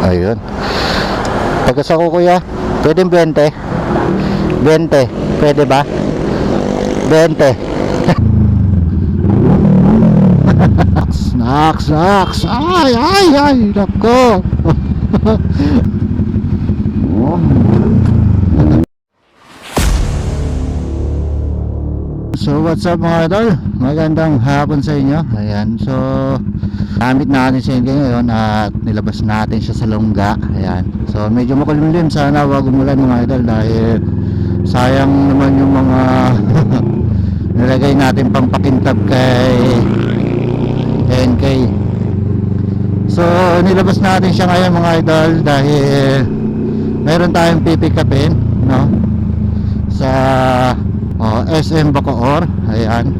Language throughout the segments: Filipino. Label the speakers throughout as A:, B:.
A: Ayun. Tagas ako kuya. Pwede 20? 20. Pwede ba? 20. Naks. Ay. Nako. So what's up mga idol? Magandang hapon sa inyo. Ayan. So gamit natin siya ngayon at nilabas natin siya sa lungga. Ayan. So medyo makulimlim. Sana wag umulan mga idol dahil sayang naman yung mga nilagay natin pang pakintab kay NK. So nilabas natin siya ngayon mga idol dahil meron tayong pipikapin, no? Sa SM Bacoor. Ayan.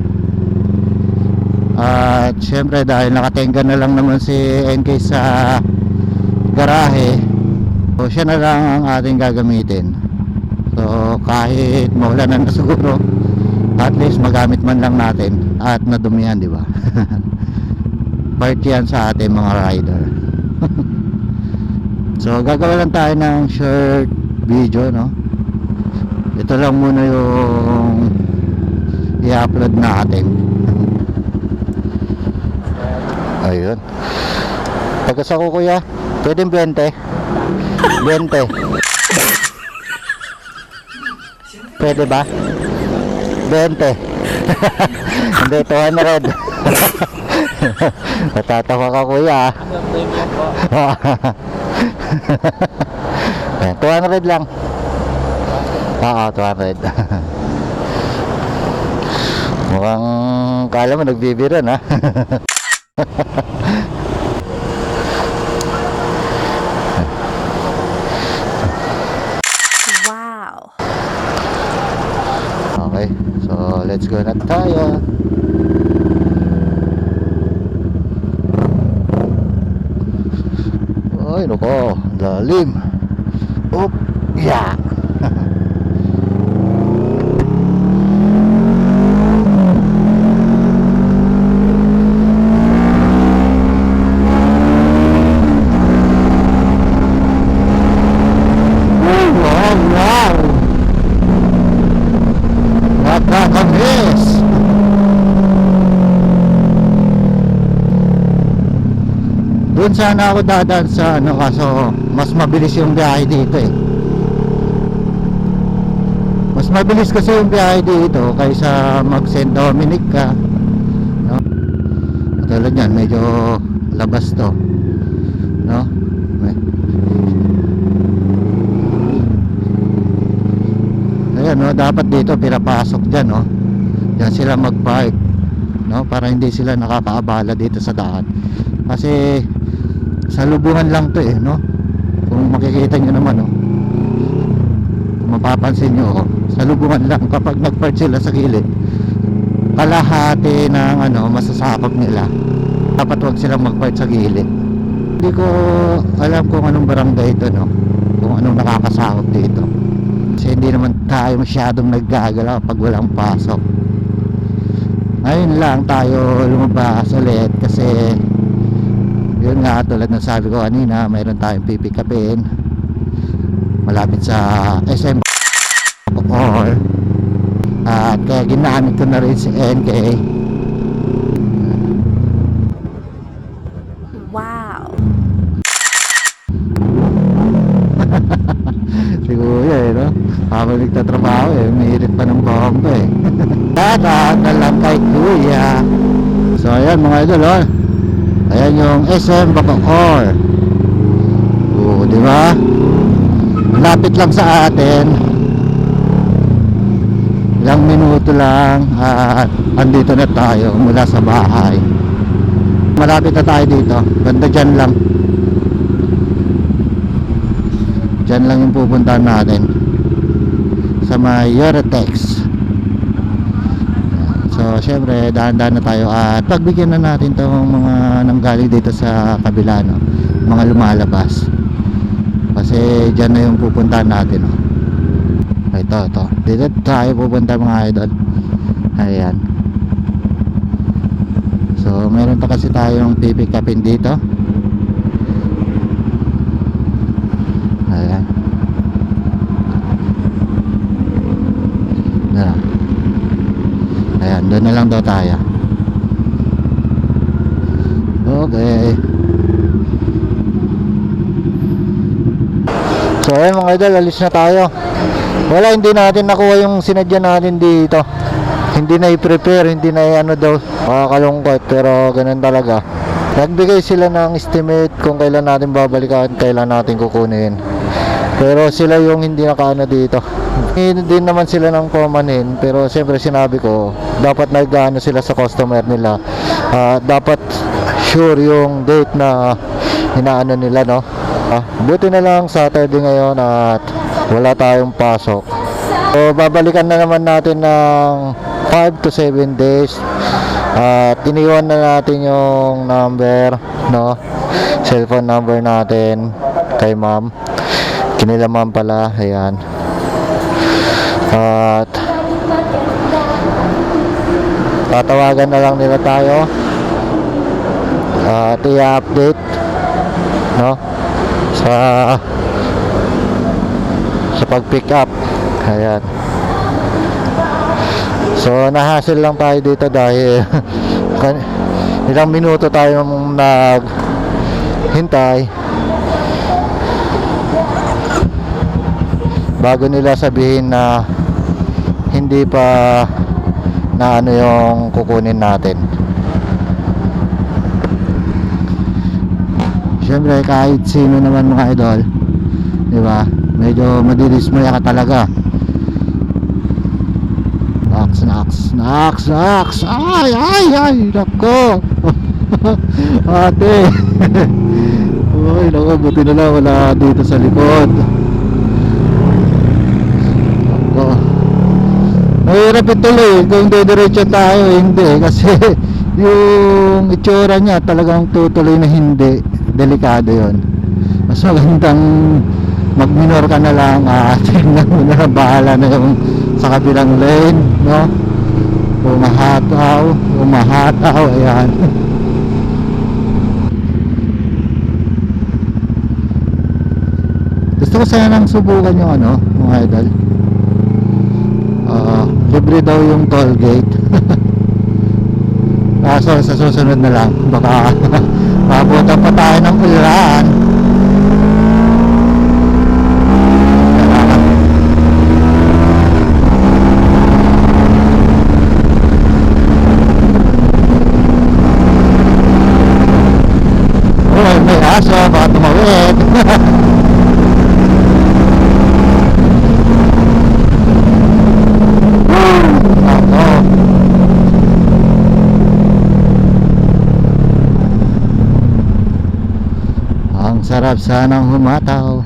A: At syempre dahil nakatenga na lang naman si NK sa garahe, so siya na lang ang ating gagamitin. So kahit maulan na siguro, at least magamit man lang natin at nadumihan, di ba? Part yan sa ating mga rider. So gagawin lang tayo ng short video, no? Ito lang muna yung i-upload natin. Ayun. Tagas ako kuya. Pwede 20? 20. Pwede ba? 20. Hindi, 200. Natatawa ka kuya. 200 lang. Oo, 200. Mukhang kala mo nagbibiran ha.
B: Wow.
A: Okay, so let's go na tayo. Ay nako, lalim. Up, yeah. Doon sana ako dadaan sa ano, kaso mas mabilis yung biyahe dito eh. Mas mabilis kasi yung biyahe dito kaysa mag St. Dominic ka, no? Tulad yan, medyo labas to, no? Ayan, no? Dapat dito pinapasok dyan, no? Diyan sila mag-park, no? Para hindi sila nakakaabala dito sa daan. Kasi sa lubungan lang to eh, no? Kung makikita nyo naman, no? Kung mapapansin nyo, sa lubungan lang kapag nag-park sila sa gilid, kalahati ng ano, masasakop nila. Dapat wag silang mag-park sa gilid. Hindi ko alam kung anong barangay ito, no? Kung anong nakakasakop dito. Kasi hindi naman tayo masyadong naggagalaw pag walang pasok. Ngayon lang tayo lumabas ulit kasi yun nga, tulad ng sabi ko kanina, mayroon tayong pipikapin malapit sa SM Bacoor at kaya ginamit ko na rin si NK.
B: Wow.
A: Si kuya eh, no? Habang nagtatrabaho eh, umiirit pa ng bomba eh. Tata na lang kay kuya. So ayan mga idol, oh. Ayan yung SM Bacoor. Oo, di ba? Malapit lang sa atin. Ilang minuto lang at andito na tayo mula sa bahay. Malapit na tayo dito. Banda dyan lang. Dyan lang yung pupuntahan natin. Sa may Eurotex. So syempre dahan-dahan na tayo at pagbigyan na natin tong mga nanggaling dito sa kabila, no? Mga lumalabas. Kasi dyan na yung pupuntahan natin, no? Ito. Dito tayo pupunta mga idol. Ayan. So meron pa kasi tayong pipikapin dito. na lang daw tayo. Okay. So ayun mga idol, alis na tayo. Wala, hindi natin nakuha yung sinadya natin dito. Hindi na i-prepare, hindi na i-ano daw. Makakalungkot, pero ganun talaga. Nagbigay sila ng estimate kung kailan natin babalikan, kailan natin kukunin. Pero sila yung hindi nakaano dito. Hindi naman sila ng pumanin, pero siyempre sinabi ko, dapat nag-ano sila sa customer nila. Dapat sure yung date na inaano nila, no? Buti na lang Saturday ngayon at wala tayong pasok. So babalikan na naman natin ng 5 to 7 days. At iniwan na natin yung number, no? Cellphone number natin kay ma'am. Kinila ma'am pala, ayan. At tatawagan na lang nila tayo at i-update, no, sa pag-pick up. Ayan. So nahassle lang tayo dito dahil ilang minuto tayo naghintay bago nila sabihin na hindi pa na ano yung kukunin natin. Siyempre kahit sino naman mga idol, di ba? Medyo madidismaya ka talaga. Naks. Ay, nako. Ate. Uy, nako, buti na lang wala dito sa likod. Mahirap ituloy kung didiretso tayo, hindi kasi yung itsura niya talagang tutuloy na hindi, delikado yon. Mas magandang mag-minor ka na lang, tingnan mo na, bahala na yung sa kabilang lane, no? Umahataw, ayan. Gusto ko sanang subukan yung ano, mga idol. Libre daw yung toll gate. Kaso sa susunod na lang, baka mabutan pa tayo ng ulan. Oh, may aso, baka tumawid. Sarap sanang humataw.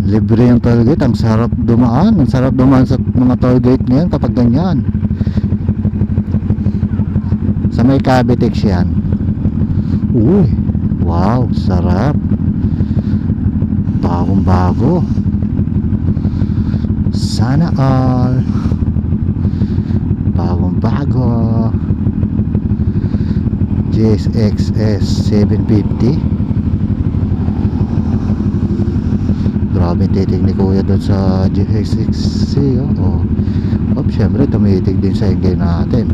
A: Libre yung tollgate. Ang sarap dumaan. Ang sarap dumaan sa mga tollgate ngayon kapag ganyan. Sa may Cavitex yan. Uy, wow, sarap. Bagong bago. Sana all. Bagong bago. GSX-S 750. Grabe titig ni kuya doon sa GSX-C, oh. Syempre tumitig din sa engine natin.